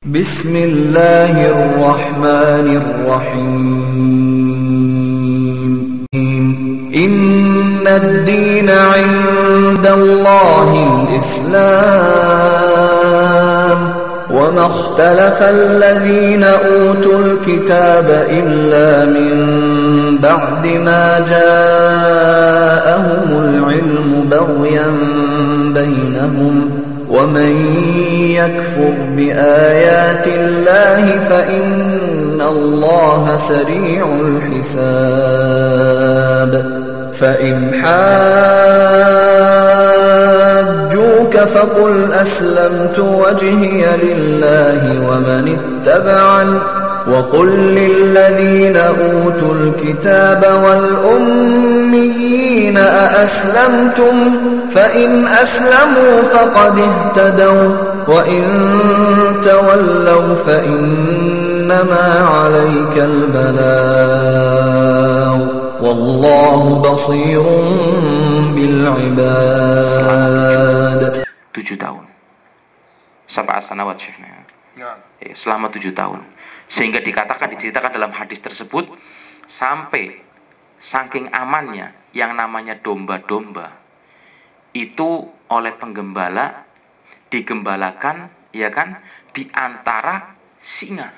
Bismillahirrahmanirrahim. Innad dina 'indallahil Islam. Wa ma ikhtalafa alladhina utul kitaba illa min ba'di ma ja'ahumul 'ilmu baghyan bainahum. وَمَنْ يَكْفُرْ بِآيَاتِ اللَّهِ فَإِنَّ اللَّهَ سَرِيعُ الْحِسَابِ فَإِنْ حَاجُّوكَ فَقُلْ أَسْلَمْتُ وَجْهِيَ لِلَّهِ وَمَنِ اتَّبَعَنِ وَقُلْ لِلَّذِينَ أُوتُوا الْكِتَابَ وَالْأُمِّيِّينَ أَأَسْلَمْتُمْ فَإِنْ أَسْلَمُوا فَقَدِ اهْتَدَوْا وَإِنْ تَوَلَّوْا فَإِنَّمَا عَلَيْكَ الْبَلَاغُ وَاللَّهُ بَصِيرٌ بِالْعِبَادِ. 7 tahun. Sab'a sanawat Syekhna. Selama 7 tahun. Sehingga diceritakan dalam hadis tersebut, sampai saking amannya yang namanya domba-domba itu oleh penggembala digembalakan, ya kan, di antara singa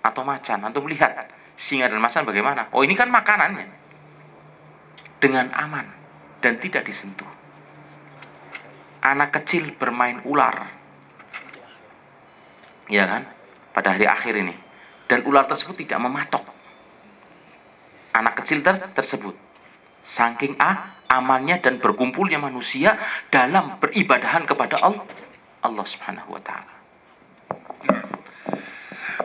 atau macan. Antum lihat singa dan macan bagaimana? Oh, ini kan makanannya, dengan aman dan tidak disentuh. Anak kecil bermain ular, ya kan, pada hari akhir ini, dan ular tersebut tidak mematok anak kecil tersebut. Saking amannya dan berkumpulnya manusia dalam beribadahan kepada Allah Subhanahu wa ta'ala.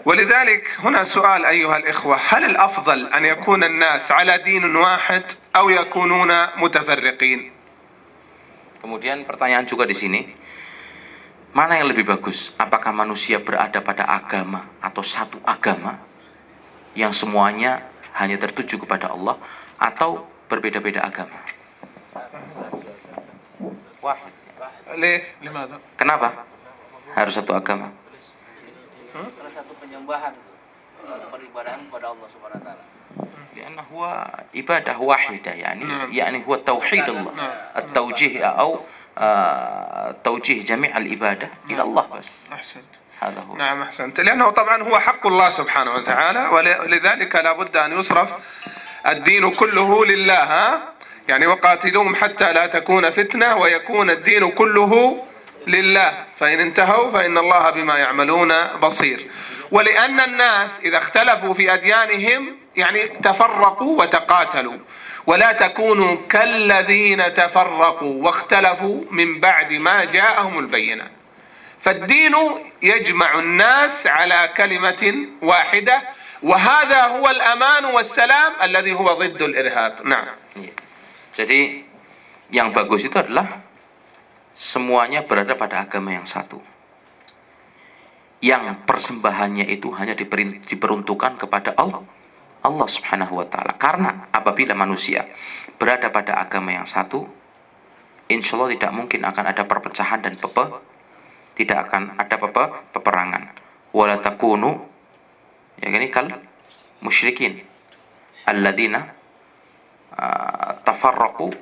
ولذلك هنا سؤال أيها الإخوة: هل الأفضل أن يكون الناس على دين واحد أو يكونون متفرقين؟ Kemudian pertanyaan juga di sini, mana yang lebih bagus? Apakah manusia berada pada agama atau satu agama yang semuanya hanya tertuju kepada Allah, atau berbeda-beda agama? Kenapa harus satu agama? Karena satu penyembahan, peribadahan kepada Allah Subhanahu wa taala. Karena huwa ibadah wahidah, yani huwa tauhid Allah, at-tawjih atau توجيه جميع العبادة إلى الله بس. أحسنت. هذا هو. نعم أحسنت، لأنه طبعا هو حق الله سبحانه وتعالى، ولذلك لا بد أن يصرف الدين كله لله، يعني وقاتلوهم حتى لا تكون فتنة ويكون الدين كله لله، فإن انتهوا فإن الله بما يعملون بصير. ولأن الناس إذا اختلفوا في أديانهم يعني تفرقوا وتقاتلوا، ولا تكونوا كالذين تفرقوا واختلفوا من بعد ما جاءهم البينات. فالدين يجمع الناس على كلمة واحدة، وهذا هو الأمان والسلام الذي هو ضد الإرهاب. نعم. Jadi yang bagus itu adalah semuanya berada pada agama yang satu, yang persembahannya itu hanya diperuntukkan kepada Allah Subhanahu wa ta'ala. Karena apabila manusia berada pada agama yang satu, insya Allah tidak mungkin akan ada perpecahan dan tidak akan ada peperangan. Wala takunu, ya ini kal musyrikin alladzina tafarraqu,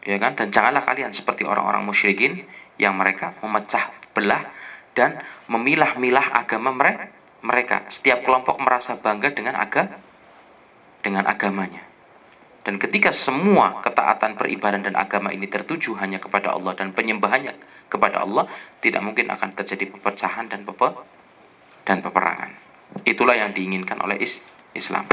ya kan, dan janganlah kalian seperti orang-orang musyrikin yang mereka memecah belah dan memilah-milah agama mereka. Setiap kelompok merasa bangga dengan agamanya. Dan ketika semua ketaatan peribadan dan agama ini tertuju hanya kepada Allah dan penyembahannya kepada Allah, tidak mungkin akan terjadi perpecahan dan peperangan. Itulah yang diinginkan oleh Islam.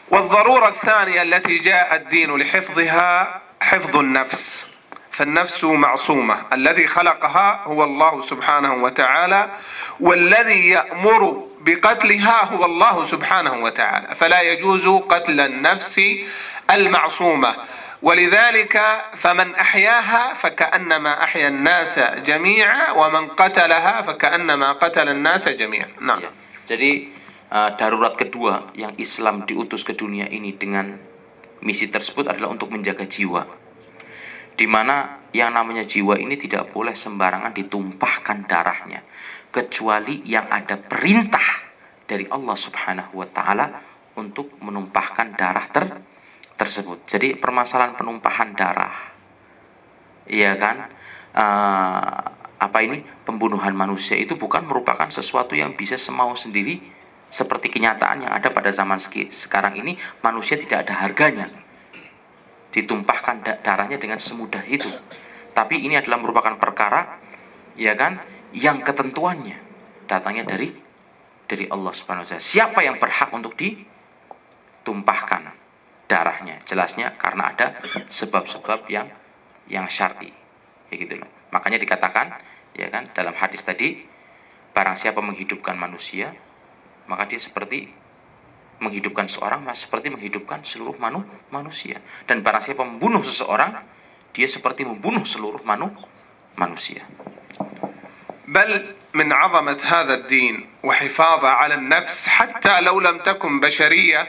والضرورة الثانية التي جاء الدين لحفظها حفظ النفس، فالنفس معصومة، الذي خلقها هو الله سبحانه وتعالى، والذي يأمر بقتلها هو الله سبحانه وتعالى، فلا يجوز قتل النفس المعصومة. ولذلك فمن أحياها فكأنما أحيا الناس جميعا، ومن قتلها فكأنما قتل الناس جميعا. نعم. Jadi darurat kedua yang Islam diutus ke dunia ini dengan misi tersebut adalah untuk menjaga jiwa, di mana yang namanya jiwa ini tidak boleh sembarangan ditumpahkan darahnya, kecuali yang ada perintah dari Allah Subhanahu wa Ta'ala untuk menumpahkan darah tersebut. Jadi permasalahan penumpahan darah, iya kan, pembunuhan manusia itu bukan merupakan sesuatu yang bisa semau sendiri seperti kenyataan yang ada pada zaman sekarang ini. Manusia tidak ada harganya ditumpahkan darahnya dengan semudah itu. Tapi ini adalah merupakan perkara, ya kan, yang ketentuannya datangnya dari Allah Subhanahu wa Ta'ala. Siapa yang berhak untuk ditumpahkan darahnya? Jelasnya karena ada sebab-sebab yang syar'i, ya gitu loh. Makanya dikatakan, ya kan, dalam hadis tadi, barang siapa menghidupkan manusia, maka dia seperti menghidupkan seorang, seperti menghidupkan seluruh manusia. Dan barang siapa membunuh seseorang, dia seperti membunuh seluruh manusia. بل من عظمة هذا الدين وحفاظه على النفس حتى لو لم تكن بشرية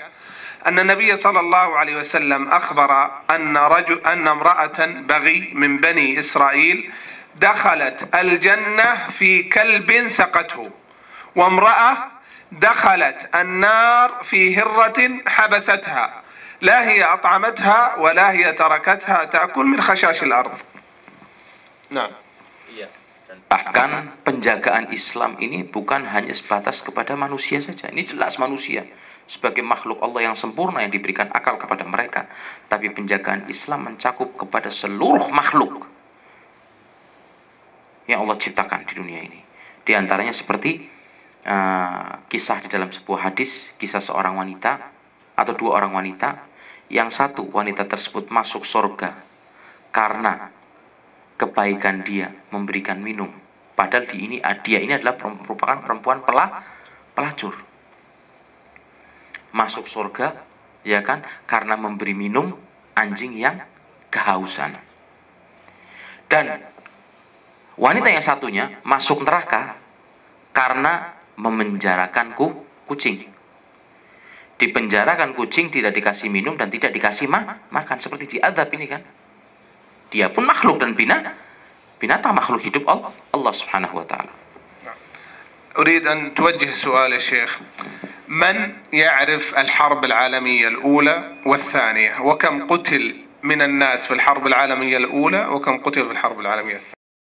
أن النبي صلى الله عليه وسلم أخبر أن امرأة بغي من بني إسرائيل دخلت الجنة في كلب سقته، وامرأة دخلت النار في هرة حبستها، لا هي أطعمتها ولا هي تركتها تأكل من خشاش الأرض. نعم. Bahkan penjagaan Islam ini bukan hanya sebatas kepada manusia saja. Ini jelas manusia sebagai makhluk Allah yang sempurna yang diberikan akal kepada mereka. Tapi penjagaan Islam mencakup kepada seluruh makhluk yang Allah ciptakan di dunia ini. Di antaranya seperti kisah di dalam sebuah hadis, kisah seorang wanita atau dua orang wanita. Yang satu wanita tersebut masuk surga karena kebaikan dia memberikan minum, padahal dia ini adalah merupakan perempuan pelacur. Masuk surga, ya kan, karena memberi minum anjing yang kehausan. Dan wanita yang satunya masuk neraka karena memenjarakan kucing. Dipenjarakan kucing, tidak dikasih minum dan tidak dikasih makan, seperti diadab ini kan. Dia pun makhluk dan binatang makhluk hidup Allah Subhanahu wa Ta'ala. أريد أن توجه سؤال يا شيخ. من يعرف الحرب العالمية الأولى والثانية، وكم قتل من الناس في الحرب العالمية الأولى وكم قتل في الحرب العالمية الثانية؟